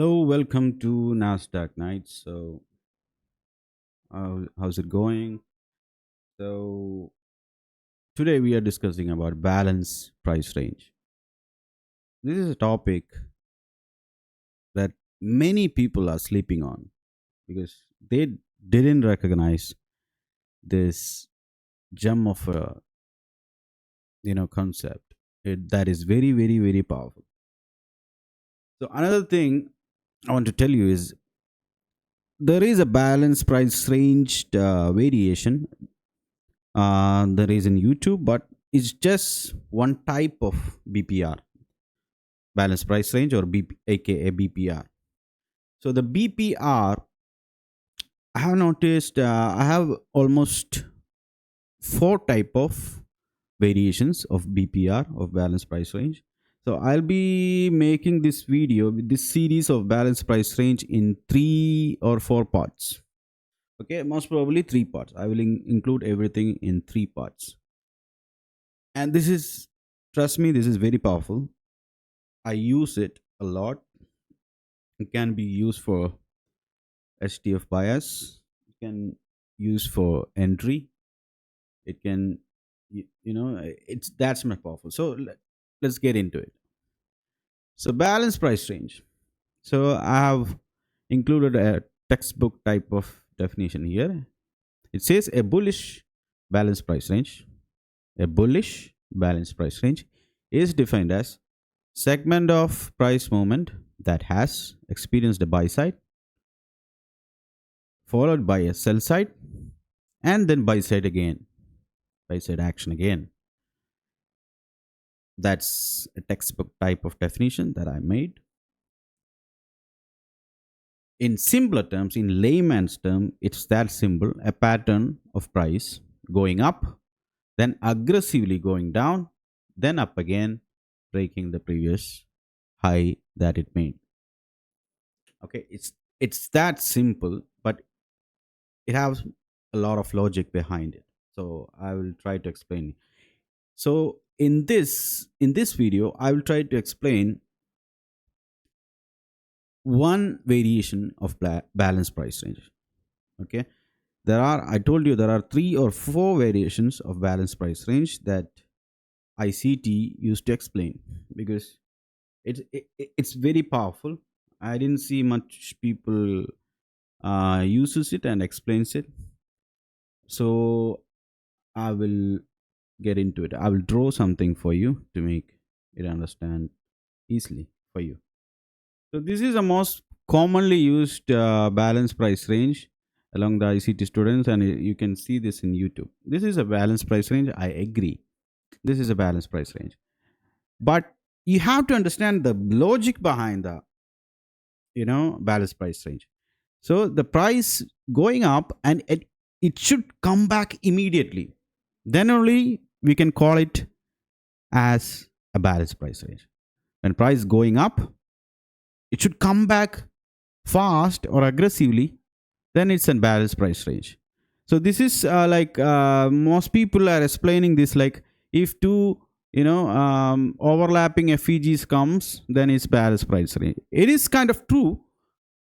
Hello, welcome to Nasdaq Nights. How's it going? So, today we are discussing about balance price range. This is a topic that many people are sleeping on because they didn't recognize this gem of a concept. That is very, very, very powerful. So, another thing I want to tell you is there is a balance price range variation. There is in YouTube, but it's just one type of BPR, balance price range, or aka BPR. So the BPR, I have noticed I have almost four type of variations of BPR, of balance price range. So I'll be making this video with this series of balance price range in three or four parts. Okay, most probably three parts. I will include everything in three parts. And this is, trust me, this is very powerful. I use it a lot. It can be used for HTF bias. It can use for entry. It can, it's that's much powerful. So let's get into it. So balance price range. So I have included a textbook type of definition here. It says a bullish balance price range. A bullish balance price range is defined as segment of price movement that has experienced a buy side followed by a sell side and then buy side again, buy side action again. That's a textbook type of definition that I made. In simpler terms, in layman's term, it's that simple: a pattern of price going up, then aggressively going down, then up again, breaking the previous high that it made. Okay, it's that simple, but it has a lot of logic behind it. So I will try to explain. So in this video, I will try to explain one variation of balance price range. Okay, I told you there are three or four variations of balance price range that ICT used to explain because it's very powerful. I didn't see much people uses it and explains it. So I will get into it. I will draw something for you to make it understand easily for you. So this is the most commonly used balance price range along the ICT students, and you can see this in YouTube. This is a balance price range. I agree. This is a balance price range, but you have to understand the logic behind the balance price range. So the price going up and it should come back immediately. Then only we can call it as a balance price range. When price going up, it should come back fast or aggressively, then it's a balanced price range. So this is like most people are explaining this like if two overlapping FEGs comes, then it's balanced price range. It is kind of true,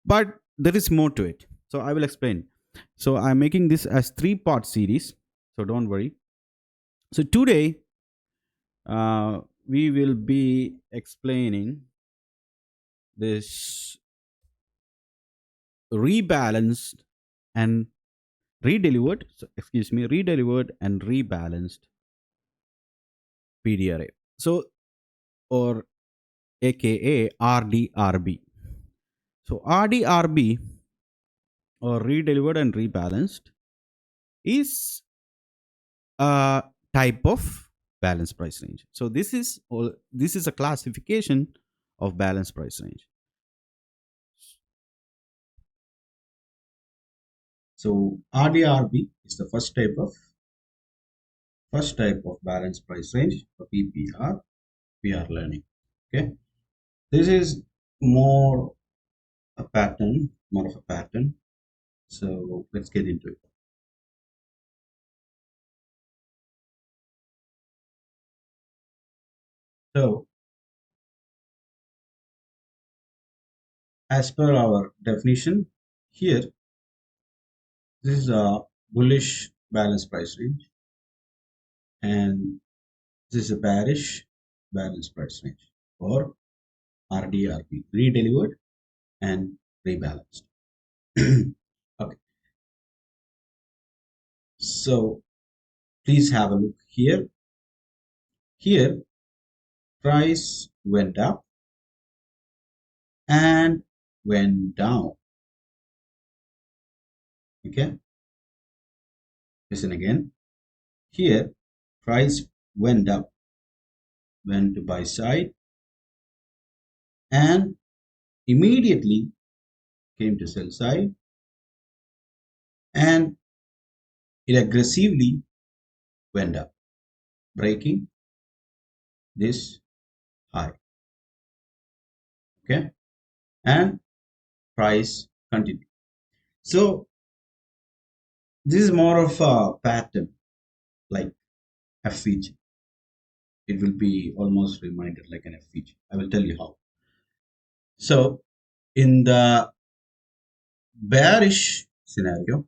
but there is more to it. So I will explain. So I'm making this as three-part series, so don't worry. So today we will be explaining this rebalanced and redelivered, redelivered and rebalanced PDRA. So, or aka RDRB. So, RDRB, or redelivered and rebalanced, is a type of balance price range. So, this is a classification of balance price range. So RDRB is the first type of balance price range for PPR we are learning. Okay, this is more more of a pattern. So let's get into it. So as per our definition here, this is a bullish balance price range, and this is a bearish balance price range, or RDRB, redelivered and rebalanced. Okay, so please have a look here. Here, price went up and went down. Okay, listen again. Here, price went up, went to buy side, and immediately came to sell side, and it aggressively went up, breaking this high. Okay, and price continued. So this is more of a pattern like FVG. It will be almost reminded like an FVG. I will tell you how. So in the bearish scenario,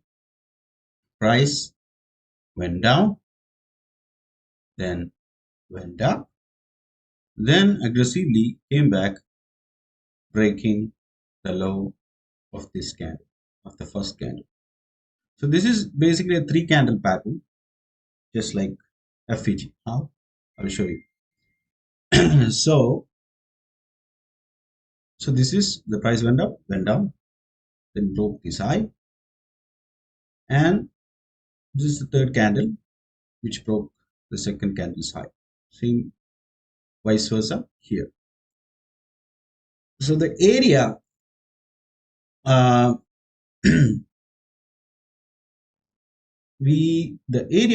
price went down, then went up, then aggressively came back, breaking the low of this candle, of the first candle. So this is basically a 3 candle pattern, just like FVG. How? I'll show you. So this is the price went up, went down, then broke this high, and this is the third candle which broke the second candle's high. Same vice versa here. So the area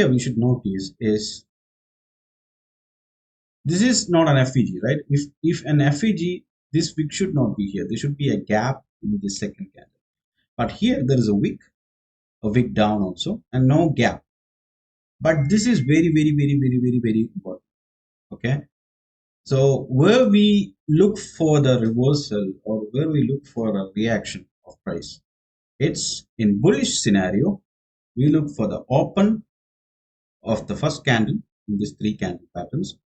we should notice is this is not an FEG, right? If an FEG, this wick should not be here. There should be a gap in the second candle. But here there is a wick down also, and no gap. But this is very, very, very, very, very, very important. Okay. So where we look for the reversal, or where we look for a reaction of price, it's in bullish scenario, we look for the open of the first candle in these 3 candle patterns.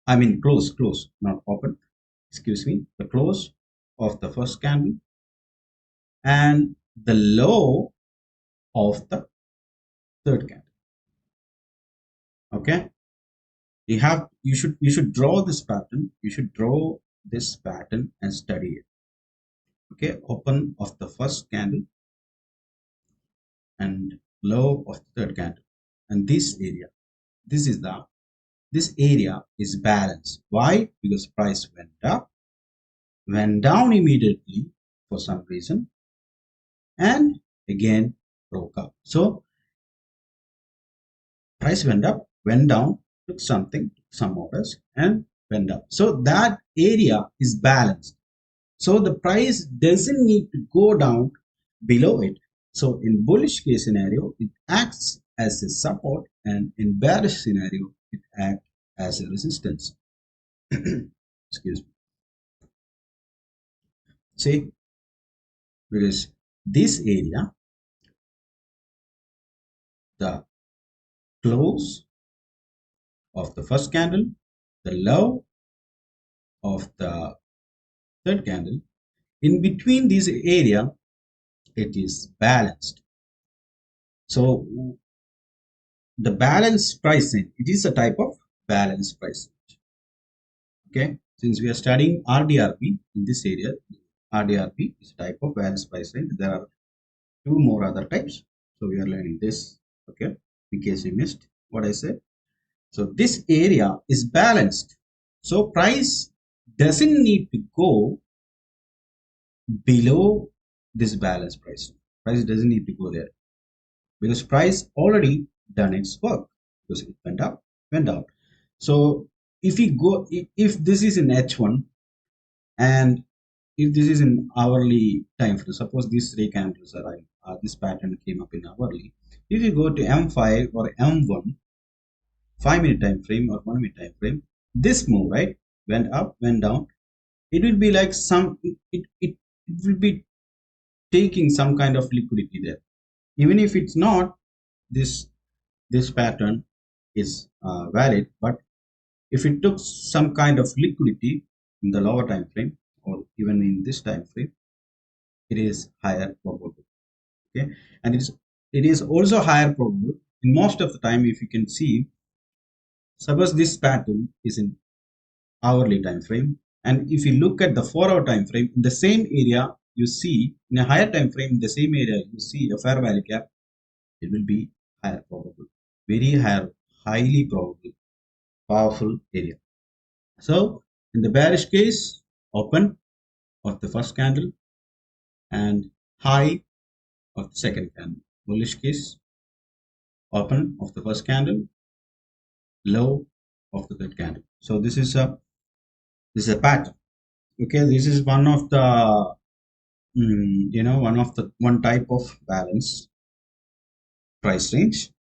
I mean close, not open. Excuse me, the close of the first candle and the low of the third candle. Okay, you should draw this pattern. You should draw this pattern and study it. Okay, open of the first candle and low of the third candle, and this area, this area is balanced. Why? Because price went up, went down immediately for some reason, and again broke up. So price went up, went down, took something, some orders, and went up. So that area is balanced. So the price doesn't need to go down below it. So in bullish case scenario, it acts as a support, and in bearish scenario, it acts as a resistance. Excuse me. See, because this area, the close of the first candle, the low of the third candle, in between this area, it is balanced. So the balanced pricing, it is a type of balanced pricing. Okay, since we are studying RDRB in this area, RDRB is a type of balanced pricing. There are 2 more other types, so we are learning this. Okay, in case you missed what I said. So this area is balanced, so price doesn't need to go below this balanced price. Price doesn't need to go there because price already done its work, because it went up, went down. So if we go, if this is in H1 and if this is in hourly time frame, suppose these 3 candles are this pattern came up in hourly. If you go to M5 or M1, 5-minute time frame or 1-minute time frame, this move, right, went up, went down, it will be like it will be taking some kind of liquidity there. Even if it's not, this this pattern is valid, but if it took some kind of liquidity in the lower time frame or even in this time frame, it is higher probable. Okay, and it is also higher probable in most of the time. If you can see, suppose this pattern is in hourly time frame, and if you look at the 4 hour time frame in the same area, you see in a higher time frame in the same area you see a fair value gap, it will be higher probable, very higher, highly probable, powerful area. So in the bearish case, open of the first candle and high of the second candle. Bullish case, open of the first candle, low of the third candle. So this is a pattern. Okay, this is one of the one type of balance price range,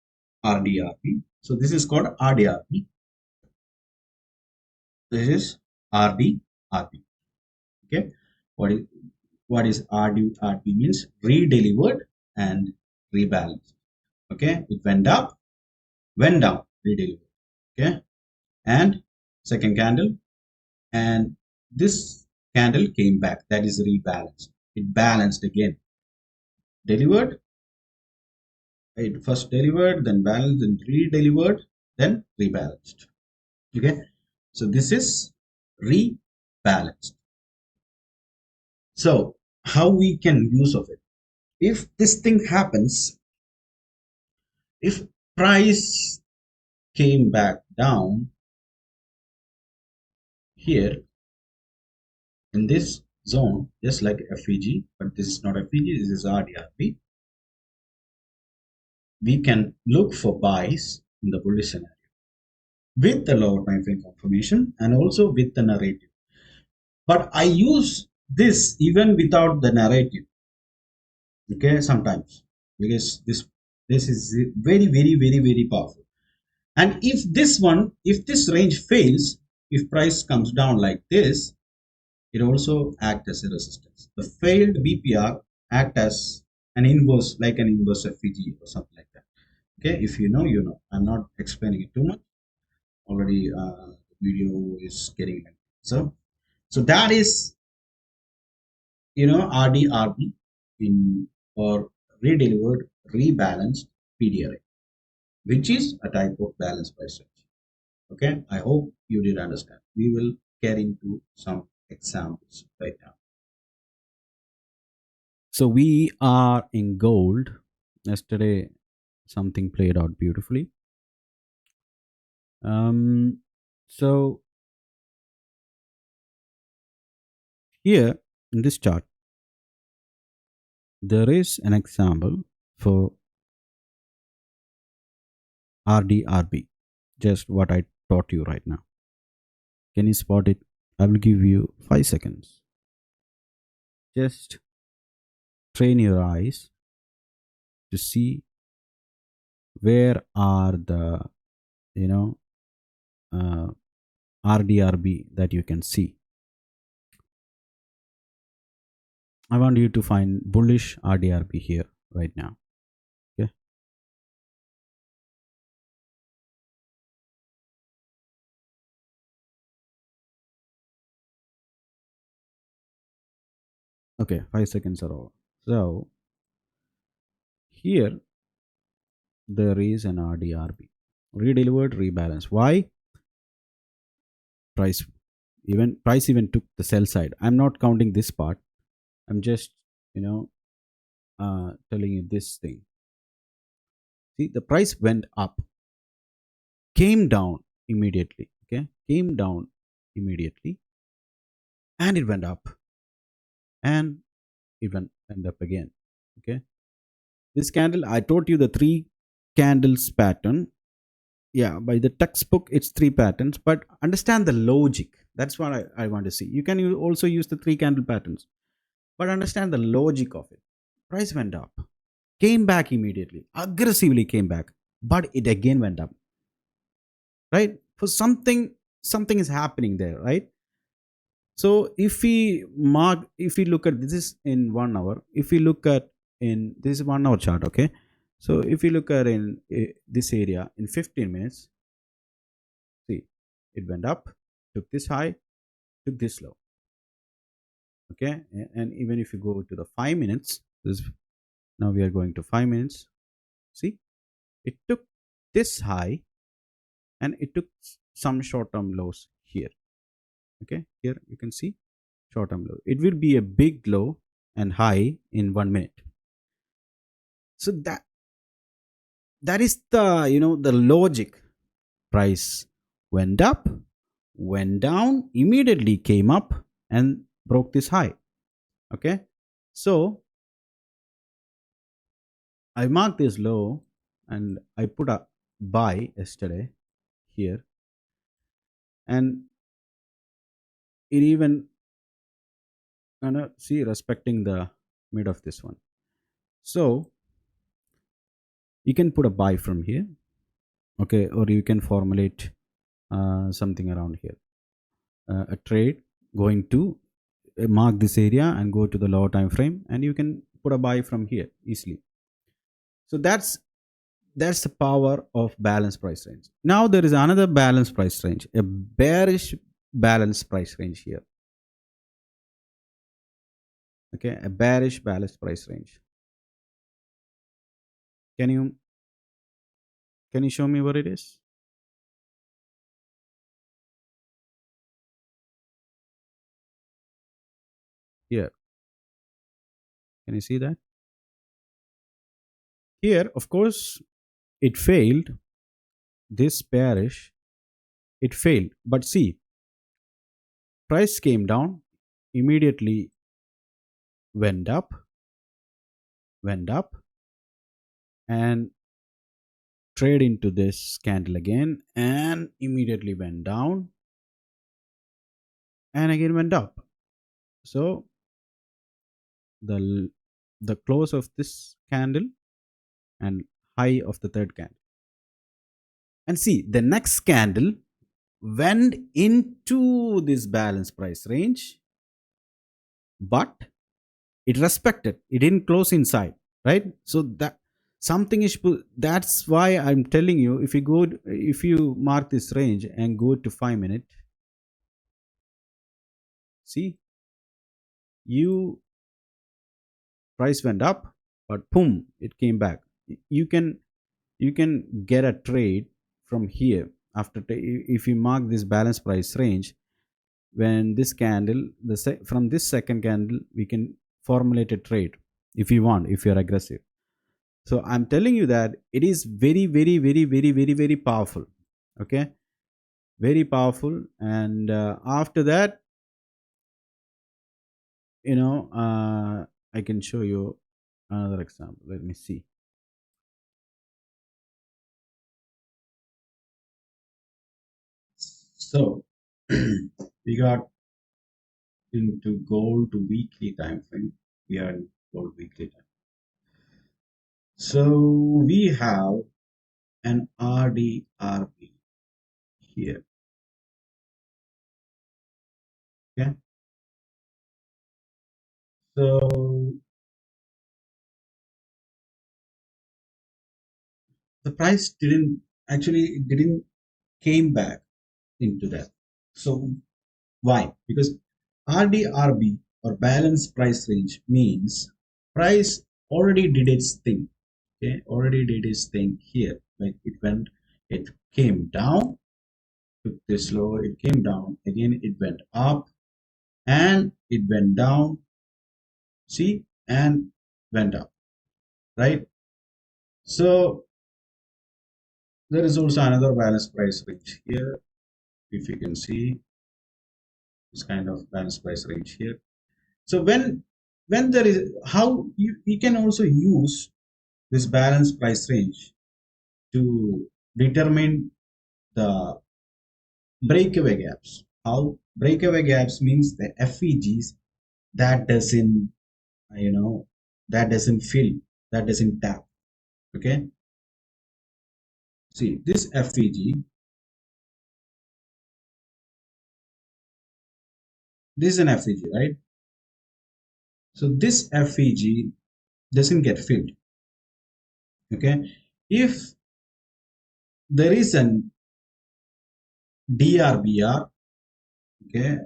RDRB. So this is called RDRB. This is RDRB. Okay, what is what is RDRB means? Redelivered and rebalanced. Okay, it went up, went down, redelivered. Okay, and second candle, and this candle came back. That is rebalanced. It balanced again, delivered. It first delivered, then balanced, then re-delivered, then rebalanced. Okay, so this is rebalanced. So how we can use of it? If this thing happens, if price came back down here in this zone, just like FEG, but this is not FEG, this is RDRB, we can look for buys in the bullish scenario with the lower time frame confirmation and also with the narrative. But I use this even without the narrative. Okay, sometimes, because this is very, very, very, very powerful. And if this range fails, if price comes down like this, it also acts as a resistance. The failed BPR act as an inverse, like an inverse FEG or something like that. Okay, if you know, you know. I'm not explaining it too much. Already, the video is getting lengthy. So that is, RDRB in or redelivered, rebalanced PDRA, which is a type of balance price range. Okay, I hope you did understand. We will get into some examples right now. So we are in gold. Yesterday, something played out beautifully. So here in this chart, there is an example for RDRB, just what I taught you right now. Can you spot it? I will give you 5 seconds. Just train your eyes to see where are the RDRB that you can see. I want you to find bullish RDRB here right now. Okay. Okay, 5 seconds are over. So here there is an RDRB. Redelivered, rebalance. Why? Price even took the sell side. I'm not counting this part. I'm just telling you this thing. See, the price went up, came down immediately. Okay, came down immediately, and it went up, and it went up again. Okay, this candle, I told you the 3 candles pattern. Yeah, by the textbook it's 3 patterns, but understand the logic. That's what I want to see. You can also use the 3 candle patterns, but understand the logic of it. Price went up, came back immediately, aggressively came back, but it again went up, right? For something is happening there, right? So if we look at this is in 1 hour, if we look at in this is 1 hour chart, okay. So if you look at in this area in 15 minutes, see, it went up, took this high, took this low, okay. And even if you go to the 5 minutes, this now we are going to 5 minutes. See, it took this high and it took some short term lows here, okay. Here you can see short term low, it will be a big low and high in 1 minute. So that is the, the logic. Price went up, went down, immediately came up and broke this high, okay. So I marked this low and I put a buy yesterday here, and it even, see, respecting the mid of this one. So you can put a buy from here, okay, or you can formulate something around here, a trade going to mark this area and go to the lower time frame, and you can put a buy from here easily. So that's the power of balanced price range. Now there is another balanced price range, a bearish balanced price range here, okay, a bearish balanced price range. Can you can you show me what it is here? Can you see that? Here, of course, it failed. This bearish, it failed. But see, price came down, immediately went up, went up, and trade into this candle again, and immediately went down, and again went up. So the the close of this candle and high of the third candle, and see the next candle went into this balanced price range, but it respected, it didn't close inside, right? So that something is that's why I'm telling you, if you go, if you mark this range and go to 5 minute, see, you price went up, but boom, it came back. You can get a trade from here after if you mark this balance price range, when this candle from this second candle we can formulate a trade if you want, if you're aggressive. So I'm telling you that it is very very very very very very powerful, okay, very powerful. And after that, I can show you another example. Let me see. So we got into gold to weekly time frame. We are in gold weekly time. So we have an RDRB here. Okay. So the price didn't came back into that. So why? Because RDRB, or balanced price range, means price already did its thing. Okay, already did its thing here. Like it came down, took this low, it came down, again it went up, and it went down, see, and went up, right? So there is also another balanced price range here. If you can see this kind of balanced price range here. So when there is, how you can also use this balanced price range to determine the breakaway gaps. How breakaway gaps means the FEGs that doesn't, you know, that doesn't fill, that doesn't tap. Okay, see this FEG, This is an FEG, right? So this FEG doesn't get filled. Okay, if there is an DRBR, okay,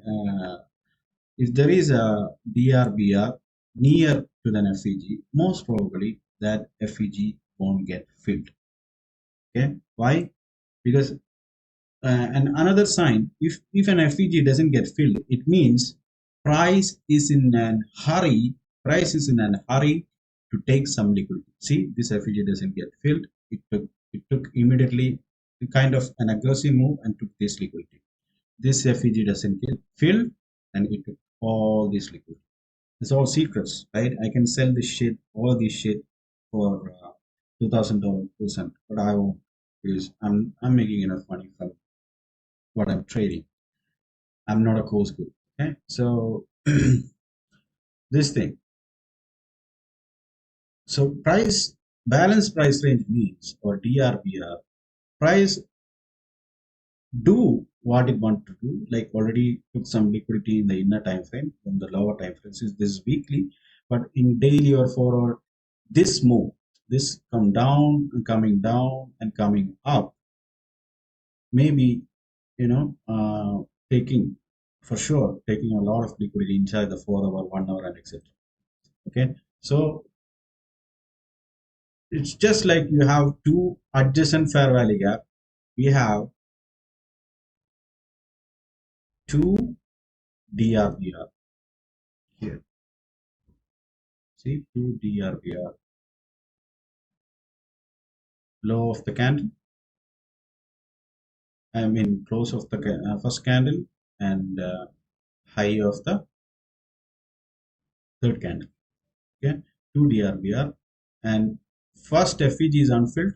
if there is a DRBR near to an FEG, most probably that FEG won't get filled. Okay, why? Because and another sign, if an FEG doesn't get filled, it means price is in a hurry. Price is in a hurry to take some liquidity. See, this FEG doesn't get filled. It took immediately kind of an aggressive move and took this liquidity. This FEG doesn't get filled, and it took all this liquidity. It's all secrets, right? I can sell this shit, all this shit for $2,000 percent, but I won't because I'm making enough money from what I'm trading. I'm not a course group. Okay, so this thing. So price balance price range means or DRBR price do what it want to do. Like already took some liquidity in the inner time frame from the lower time frames. This is weekly, but in daily or 4 hour, this move, this come down and coming down and coming up, maybe taking for sure taking a lot of liquidity inside the 4 hour, 1 hour, and etc. Okay, so it's just like you have two adjacent fair value gap. We have two DRBR here. See, two DRBR, low of the candle, I mean close of the first candle, and high of the third candle. Okay, two DRBR, and first FEG is unfilled,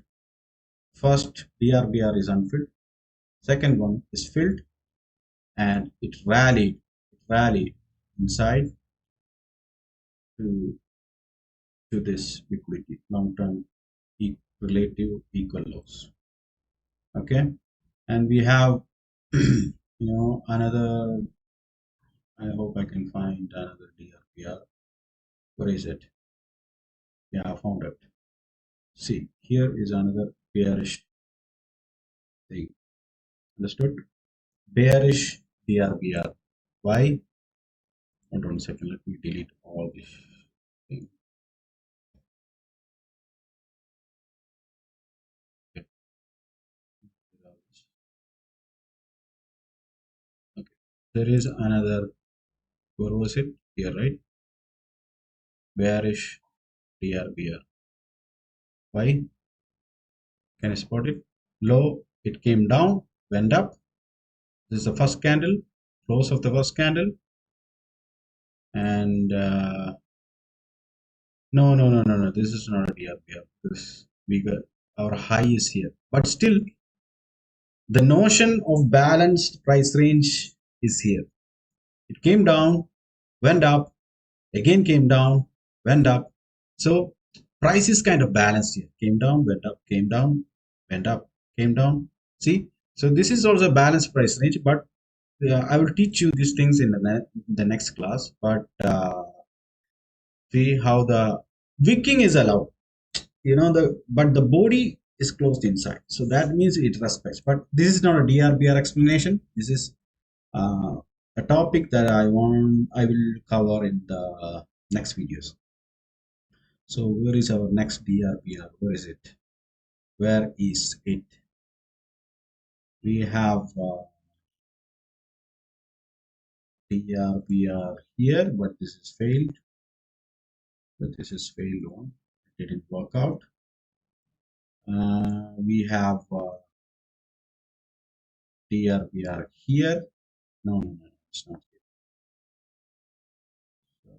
first DRBR is unfilled, second one is filled, and it rallied inside to this liquidity, long-term relative equal lows. Okay, and we have another. I hope I can find another DRPR. Where is it? Yeah, I found it. See, here is another bearish thing. Understood? Bearish DRBR. Why? Hold on a second. Let me delete all this thing. Okay. There is another. Where was it? Here, right? Bearish DRBR. Why? Can you spot it? Low, it came down, went up. This is the first candle, close of the first candle, and no. This is not a DRPR. This we got our high is here, but still the notion of balanced price range is here. It came down, went up, again came down, went up. So price is kind of balanced here. Came down, went up, came down, went up, came down. See, so this is also a balanced price range, but I will teach you these things in the next class. But see how the wicking is allowed. But the body is closed inside, so that means it respects. But this is not a DRBR explanation. This is uh, a topic that I will cover in the next videos. So where is our next DRBR? Where is it? Where is it? We have DRBR here, but this is failed. But this is failed one. It didn't work out. We have DRBR here. No, it's not here. So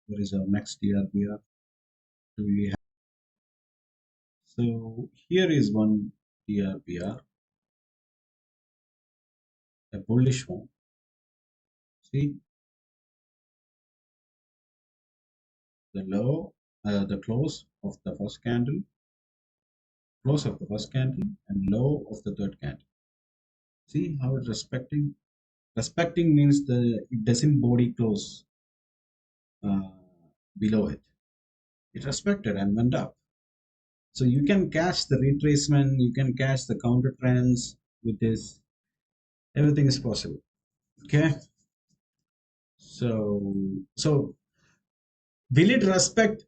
where is our next DRBR? Do we have? So here is one DRBR, a bullish one. See the low, the close of the first candle, close of the first candle, and low of the third candle. See how it's respecting Respecting means it doesn't body close uh, below it. It respected and went up. So you can catch the retracement, you can catch the counter trends with this. Everything is possible. Okay. So will it respect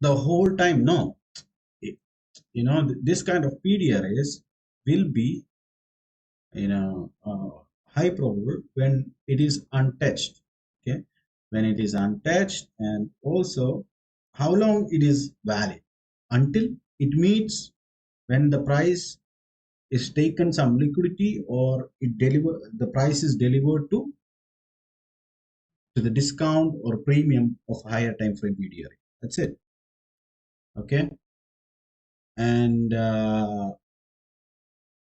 the whole time? No. It- this kind of PDRAs will be high probable when it is untouched. Okay, when it is untouched, and also how long it is valid until it meets when the price is taken some liquidity, or the price is delivered to the discount or premium of higher time frame PDRA. That's it. Okay, and I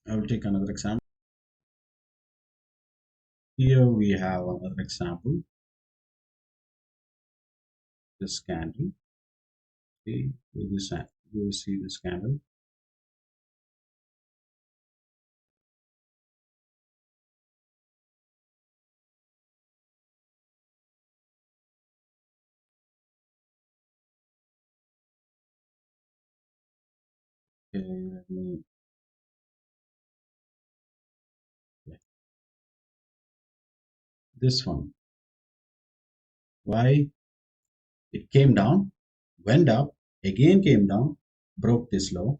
will take another example. Here we have another example. This candle. Okay, we will see this candle. Okay, yeah, this one. Why it came down, went up, again came down, broke this low.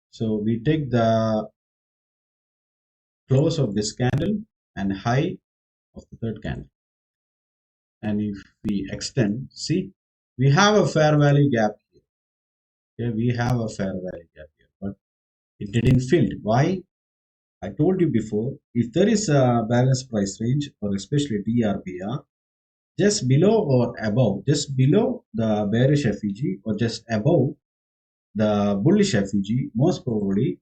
So we take the close of this candle and high of the third candle. And if we extend, see, we have a fair value gap here. Okay, we have a fair value gap here, but it didn't fill. Why? I told you before, if there is a balanced price range, or especially DRBR, just below or above, just below the bearish FEG or just above the bullish FEG, most probably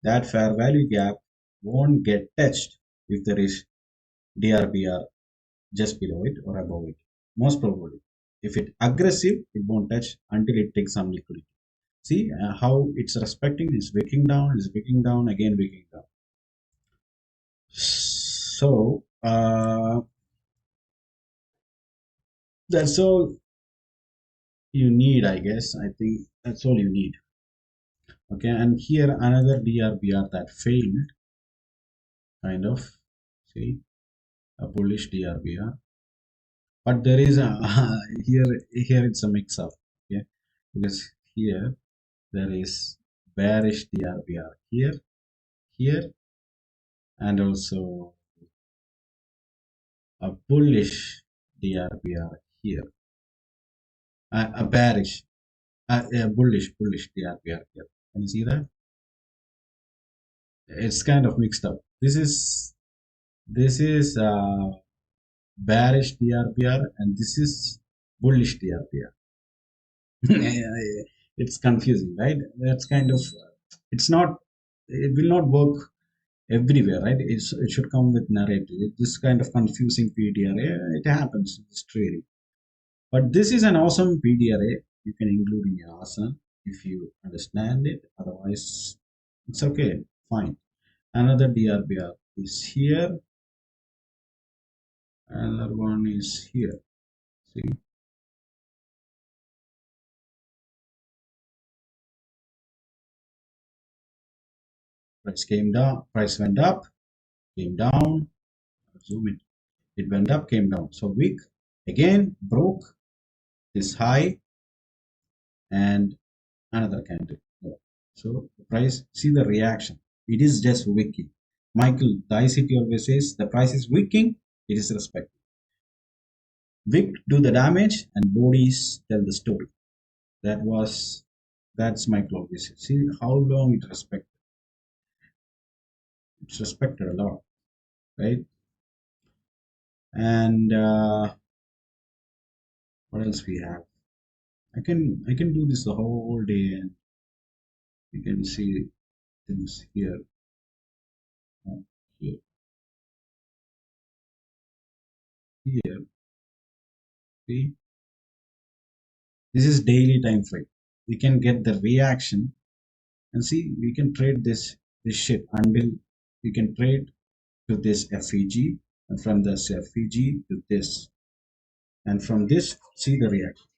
that fair value gap won't get touched if there is DRBR just below it or above it. Most probably. If it aggressive, it won't touch until it takes some liquidity. See how it's respecting, is wicking down, again wicking down. So that's all you need, I guess. I think that's all you need. Okay, and here another DRBR that failed, kind of. See, a bullish DRBR, but there is a here it's a mix up. Okay, because here there is bearish DRBR here, and also a bullish DRBR here, a bearish, a bullish DRBR here. Can you see that? It's kind of mixed up. This is bearish DRBR, and this is bullish DRBR. It's confusing, right? That's kind of, it's not, it will not work everywhere, right? It should come with narrative. This kind of confusing PDRA, it happens. It's trading. But this is an awesome PDRA. You can include in your arsenal if you understand it. Otherwise, it's okay, fine. Another DRBR is here. Another one is here. See, price came down, price went up, came down. Zoom in. It went up, came down. So weak again, broke this high, and another candle. So the price, see the reaction. It is just wicking. Michael, the ICT always says the price is wicking, it is respected. Wick do the damage and bodies tell the story. That's Michael always says. See how long it respected. It's respected a lot, right? And what else we have? I can do this the whole day, and you can see things here, here, here. See, this is daily time frame. We can get the reaction, and see we can trade this shit until we can trade to this FEG, and from this FPG to this, and from this see the reaction.